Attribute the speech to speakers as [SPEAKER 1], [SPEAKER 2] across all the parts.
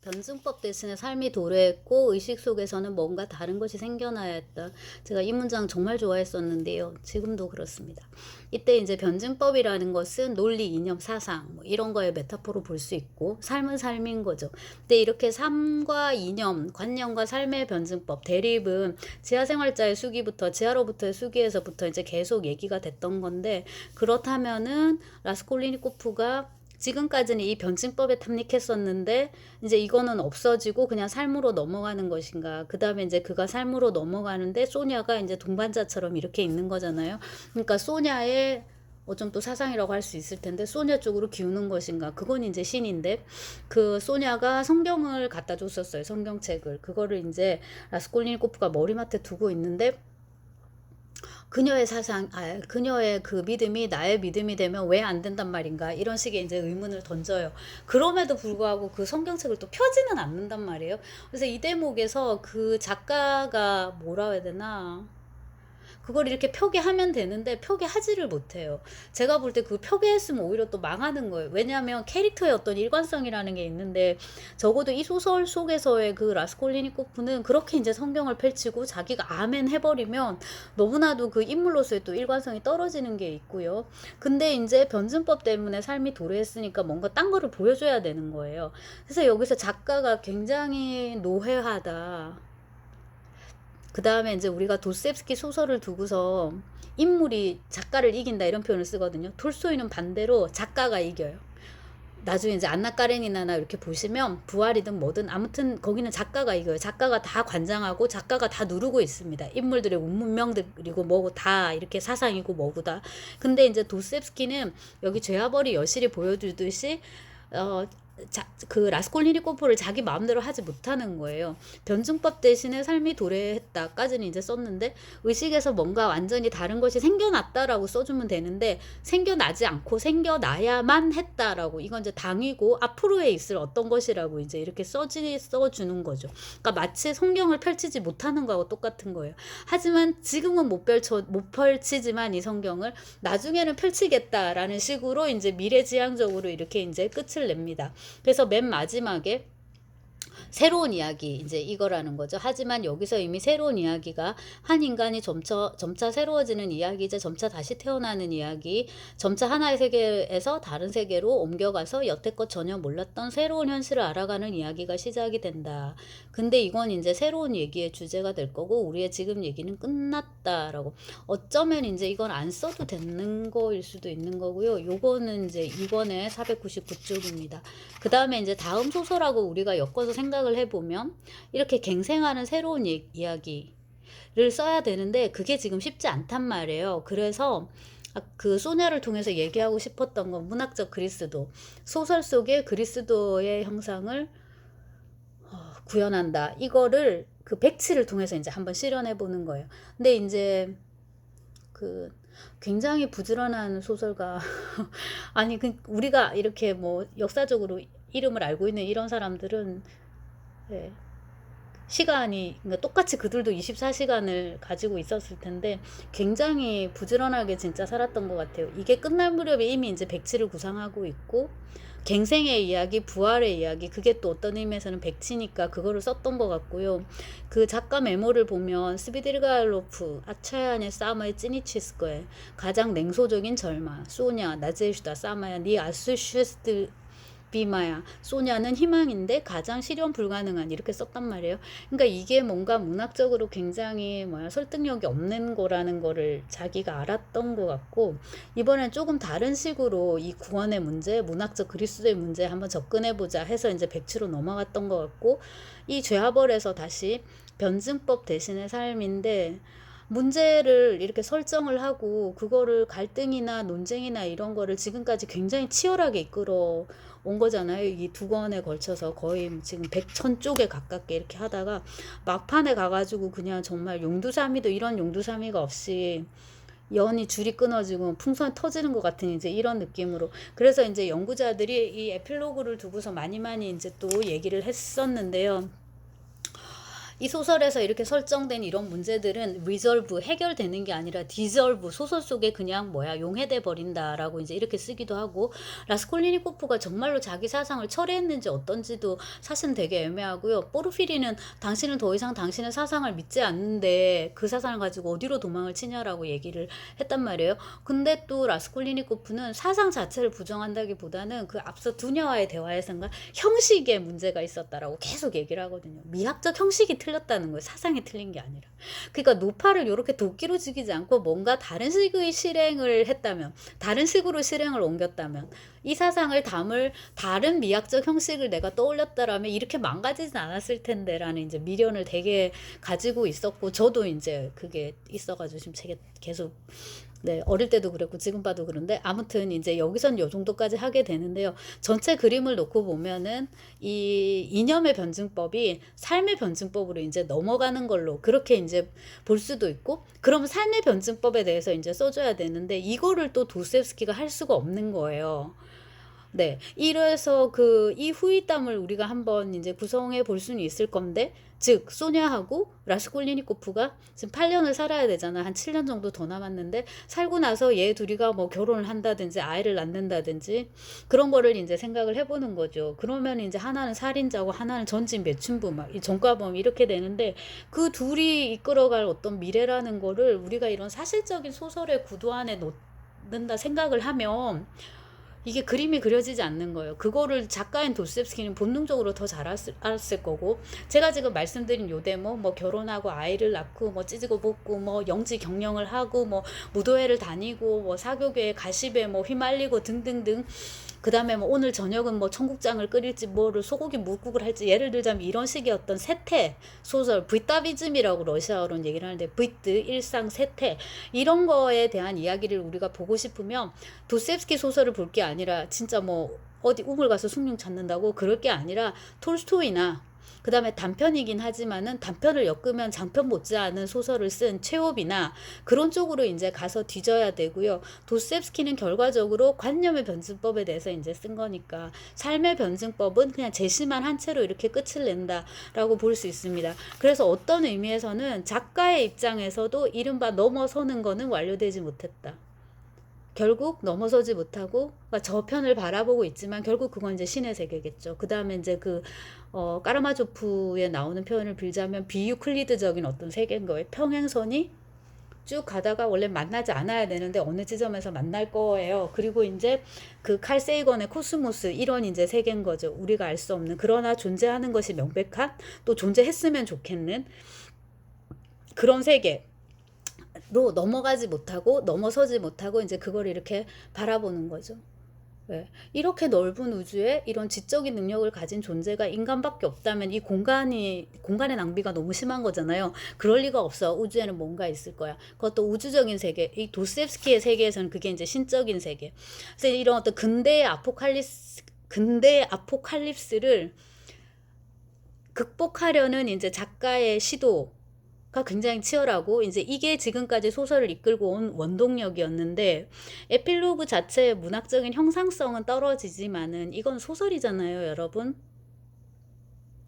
[SPEAKER 1] 변증법 대신에 삶이 도래했고 의식 속에서는 뭔가 다른 것이 생겨나야 했다. 제가 이 문장 정말 좋아했었는데요. 지금도 그렇습니다. 이때 이제 변증법이라는 것은 논리, 이념, 사상 뭐 이런 거에 메타포로 볼 수 있고 삶은 삶인 거죠. 근데 이렇게 삶과 이념, 관념과 삶의 변증법, 대립은 지하생활자의 수기부터 지하로부터의 수기에서부터 이제 계속 얘기가 됐던 건데 그렇다면은 라스콜리니코프가 지금까지는 이 변증법에 탐닉했었는데 이제 이거는 없어지고 그냥 삶으로 넘어가는 것인가. 그 다음에 이제 그가 삶으로 넘어가는데 소냐가 이제 동반자처럼 이렇게 있는 거잖아요. 그러니까 소냐의 좀 또 사상이라고 할 수 있을 텐데 소냐 쪽으로 기우는 것인가. 그건 이제 신인데 그 소냐가 성경을 갖다 줬었어요. 성경책을. 그거를 이제 라스콜니코프가 머리맡에 두고 있는데 그녀의 사상, 그녀의 그 믿음이 나의 믿음이 되면 왜 안 된단 말인가 이런 식의 이제 의문을 던져요. 그럼에도 불구하고 그 성경책을 또 펴지는 않는단 말이에요. 그래서 이 대목에서 그 작가가 뭐라 해야 되나? 그걸 이렇게 표기하면 되는데 표기하지를 못해요. 제가 볼 때 그 표기했으면 오히려 또 망하는 거예요. 왜냐하면 캐릭터의 어떤 일관성이라는 게 있는데 적어도 이 소설 속에서의 그 라스콜리니코프는 그렇게 이제 성경을 펼치고 자기가 아멘 해버리면 너무나도 그 인물로서의 또 일관성이 떨어지는 게 있고요. 근데 이제 변증법 때문에 삶이 도래했으니까 뭔가 딴 거를 보여줘야 되는 거예요. 그래서 여기서 작가가 굉장히 노회하다. 그 다음에 이제 우리가 도스옙스키 소설을 두고서 인물이 작가를 이긴다 이런 표현을 쓰거든요. 톨스토이는 반대로 작가가 이겨요. 나중에 이제 안나 까레니나나 이렇게 보시면 부활이든 뭐든 아무튼 거기는 작가가 이겨요. 작가가 다 관장하고 작가가 다 누르고 있습니다. 인물들의 운명들 그리고 뭐고 다 이렇게 사상이고 뭐고 다. 근데 이제 도스옙스키는 여기 죄와벌이 여실히 보여주듯이 그 라스콜리니코프를 자기 마음대로 하지 못하는 거예요. 변증법 대신에 삶이 도래했다까지는 이제 썼는데 의식에서 뭔가 완전히 다른 것이 생겨났다라고 써주면 되는데 생겨나지 않고 생겨나야만 했다라고 이건 이제 당위고 앞으로에 있을 어떤 것이라고 이제 이렇게 써주는 거죠. 그러니까 마치 성경을 펼치지 못하는 거하고 똑같은 거예요. 하지만 지금은 못 펼치지만 이 성경을 나중에는 펼치겠다라는 식으로 이제 미래지향적으로 이렇게 이제 끝을 냅니다. 그래서 맨 마지막에 새로운 이야기 이제 이거라는 거죠. 하지만 여기서 이미 새로운 이야기가 한 인간이 점차 새로워지는 이야기, 이제 점차 다시 태어나는 이야기, 점차 하나의 세계에서 다른 세계로 옮겨가서 여태껏 전혀 몰랐던 새로운 현실을 알아가는 이야기가 시작이 된다. 근데 이건 이제 새로운 얘기의 주제가 될 거고 우리의 지금 얘기는 끝났다라고. 어쩌면 이제 이건 안 써도 되는 거일 수도 있는 거고요. 요거는 이제 이번에 499쪽입니다. 그 다음에 이제 다음 소설하고 우리가 엮어서 생각을 해보면 이렇게 갱생하는 새로운 이야기를 써야 되는데 그게 지금 쉽지 않단 말이에요. 그래서 그 소냐를 통해서 얘기하고 싶었던 건 문학적 그리스도, 소설 속의 그리스도의 형상을 구현한다. 이거를 그 백치를 통해서 이제 한번 실현해 보는 거예요. 근데 이제 그 굉장히 부지런한 소설가 아니 우리가 이렇게 뭐 역사적으로 이름을 알고 있는 이런 사람들은 네, 시간이 그러니까 똑같이 그들도 24시간을 가지고 있었을 텐데 굉장히 부지런하게 진짜 살았던 것 같아요. 이게 끝날 무렵에 이미 이제 백치를 구상하고 있고 갱생의 이야기, 부활의 이야기, 그게 또 어떤 의미에서는 백치니까 그거를 썼던 것 같고요. 그 작가 메모를 보면 스비드리가일로프, 아차야네 사마의 찌니치스거에 가장 냉소적인 절마, 소냐, 나제슈다, 사마야, 니 아스슈스트 비마야, 소냐는 희망인데 가장 실현 불가능한 이렇게 썼단 말이에요. 그러니까 이게 뭔가 문학적으로 굉장히 설득력이 없는 거라는 거를 자기가 알았던 것 같고 이번엔 조금 다른 식으로 이 구원의 문제, 문학적 그리스도의 문제에 한번 접근해보자 해서 이제 백치로 넘어갔던 것 같고 이 죄와벌에서 다시 변증법 대신의 삶인데 문제를 이렇게 설정을 하고 그거를 갈등이나 논쟁이나 이런 거를 지금까지 굉장히 치열하게 이끌어 온 거잖아요. 이 두 권에 걸쳐서 거의 지금 100,000쪽에 가깝게 이렇게 하다가 막판에 가가지고 그냥 정말 용두사미도 이런 용두사미가 없이 연이 줄이 끊어지고 풍선이 터지는 것 같은 이제 이런 느낌으로. 그래서 이제 연구자들이 이 에필로그를 두고서 많이 이제 또 얘기를 했었는데요. 이 소설에서 이렇게 설정된 이런 문제들은 resolve 해결되는 게 아니라 dissolve 소설 속에 그냥 용해돼 버린다라고 이제 이렇게 쓰기도 하고, 라스콜리니코프가 정말로 자기 사상을 철회했는지 어떤지도 사실은 되게 애매하고요. 포르피리는 당신은 더 이상 당신의 사상을 믿지 않는데 그 사상을 가지고 어디로 도망을 치냐라고 얘기를 했단 말이에요. 근데 또 라스콜리니코프는 사상 자체를 부정한다기보다는 그 앞서 두녀와의 대화에서인가 형식에 문제가 있었다라고 계속 얘기를 하거든요. 미학적 형식이 틀렸다는 거예요. 사상이 틀린 게 아니라. 그러니까 노파를 이렇게 도끼로 죽이지 않고 뭔가 다른 식의 실행을 했다면, 다른 식으로 실행을 옮겼다면, 이 사상을 담을 다른 미학적 형식을 내가 떠올렸다라면 이렇게 망가지진 않았을 텐데 라는 이제 미련을 되게 가지고 있었고, 저도 이제 그게 있어가지고 지금 책에 계속 네, 어릴 때도 그랬고 지금 봐도 그런데, 아무튼 이제 여기선 요 정도까지 하게 되는데요. 전체 그림을 놓고 보면은 이 이념의 변증법이 삶의 변증법으로 이제 넘어가는 걸로 그렇게 이제 볼 수도 있고, 그럼 삶의 변증법에 대해서 이제 써줘야 되는데 이거를 또 도스토옙스키가 할 수가 없는 거예요. 네, 이래서 이 후일담을 우리가 한번 이제 구성해 볼 수는 있을 건데, 즉 소냐하고 라스콜리니코프가 지금 8년을 살아야 되잖아. 한 7년 정도 더 남았는데, 살고 나서 얘 둘이가 뭐 결혼을 한다든지 아이를 낳는다든지 그런 거를 이제 생각을 해보는 거죠. 그러면 이제 하나는 살인자고 하나는 전직 매춘부 막 이 전과범 이렇게 되는데, 그 둘이 이끌어갈 어떤 미래라는 거를 우리가 이런 사실적인 소설의 구도 안에 놓는다 생각을 하면 이게 그림이 그려지지 않는 거예요. 그거를 작가인 도스토옙스키는 본능적으로 더 잘 알았을 거고, 제가 지금 말씀드린 요 대목 뭐 결혼하고 아이를 낳고 뭐 찌지고 볶고 뭐 영지 경영을 하고 뭐 무도회를 다니고 뭐 사교계의 가십에 뭐 휘말리고 등등등, 그 다음에 뭐 오늘 저녁은 뭐 청국장을 끓일지 뭐를 소고기 묵국을 할지, 예를 들자면 이런 식의 어떤 세태 소설, 브이타비즘이라고 러시아어로는 얘기를 하는데, 브이트 일상 세태 이런 거에 대한 이야기를 우리가 보고 싶으면 도스토옙스키 소설을 볼 게 아니라 진짜 뭐 어디 우물 가서 숭늉 찾는다고 그럴 게 아니라 톨스토이나, 그 다음에 단편이긴 하지만은 단편을 엮으면 장편 못지않은 소설을 쓴 체홉이나 그런 쪽으로 이제 가서 뒤져야 되고요. 도스토옙스키는 결과적으로 관념의 변증법에 대해서 이제 쓴 거니까 삶의 변증법은 그냥 제시만 한 채로 이렇게 끝을 낸다라고 볼 수 있습니다. 그래서 어떤 의미에서는 작가의 입장에서도 이른바 넘어서는 거는 완료되지 못했다. 결국 넘어서지 못하고 저편을 바라보고 있지만 결국 그건 이제 신의 세계겠죠. 그 다음에 이제 까라마조프에 나오는 표현을 빌자면 비유클리드적인 어떤 세계인 거예요. 평행선이 쭉 가다가 원래 만나지 않아야 되는데 어느 지점에서 만날 거예요. 그리고 이제 칼 세이건의 코스모스 이런 이제 세계인 거죠. 우리가 알 수 없는, 그러나 존재하는 것이 명백한, 또 존재했으면 좋겠는 그런 세계. 로 넘어가지 못하고 넘어서지 못하고 이제 그걸 이렇게 바라보는 거죠. 네. 이렇게 넓은 우주에 이런 지적인 능력을 가진 존재가 인간밖에 없다면 이 공간의 낭비가 너무 심한 거잖아요. 그럴 리가 없어. 우주에는 뭔가 있을 거야. 그것도 우주적인 세계. 이 도스토옙스키의 세계에서는 그게 이제 신적인 세계. 그래서 이런 어떤 근대의 아포칼립스를 극복하려는 이제 작가의 시도 가 굉장히 치열하고, 이제 이게 지금까지 소설을 이끌고 온 원동력이었는데, 에필로그 자체의 문학적인 형상성은 떨어지지만은 이건 소설이잖아요, 여러분.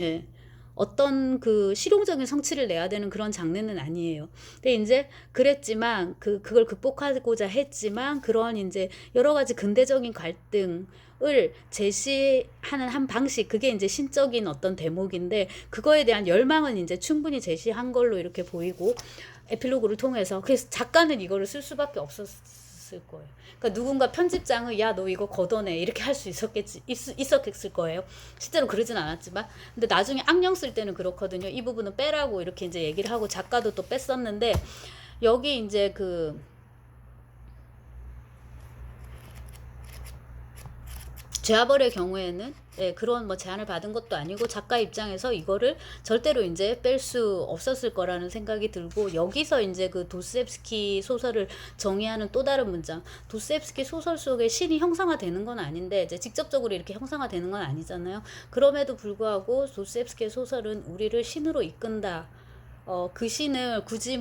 [SPEAKER 1] 예. 어떤 실용적인 성취를 내야 되는 그런 장르는 아니에요. 근데 이제 그랬지만 그걸 극복하고자 했지만 그런 이제 여러 가지 근대적인 갈등을 제시하는 한 방식, 그게 이제 신적인 어떤 대목인데, 그거에 대한 열망은 이제 충분히 제시한 걸로 이렇게 보이고, 에필로그를 통해서. 그래서 작가는 이거를 쓸 수밖에 없었을 거예요. 그러니까 누군가 편집장은 야 너 이거 걷어내 이렇게 할 수 있었을 거예요. 실제로 그러진 않았지만, 근데 나중에 악령 쓸 때는 그렇거든요. 이 부분은 빼라고 이렇게 이제 얘기를 하고 작가도 또 뺐었는데, 여기 이제 죄아벌의 경우에는 그런 뭐 제안을 받은 것도 아니고 작가 입장에서 이거를 절대로 이제 뺄 수 없었을 거라는 생각이 들고, 여기서 이제 도스토옙스키 소설을 정의하는 또 다른 문장, 도스토옙스키 소설 속에 신이 형상화되는 건 아닌데, 이제 직접적으로 이렇게 형상화되는 건 아니잖아요. 그럼에도 불구하고 도스토옙스키의 소설은 우리를 신으로 이끈다. 그 신을 굳이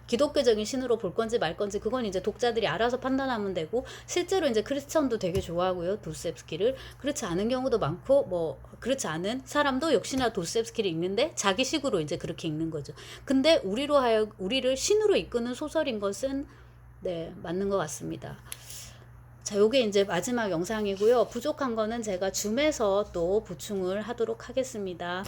[SPEAKER 1] 기독교적인 신으로 볼 건지 말 건지 그건 이제 독자들이 알아서 판단하면 되고, 실제로 이제 크리스천도 되게 좋아하고요, 도스옙스키를. 그렇지 않은 경우도 많고, 뭐 그렇지 않은 사람도 역시나 도스옙스키를 읽는데 자기식으로 이제 그렇게 읽는 거죠. 근데 우리를 신으로 이끄는 소설인 것은 네, 맞는 것 같습니다. 자, 요게 이제 마지막 영상이고요. 부족한 거는 제가 줌에서 또 보충을 하도록 하겠습니다.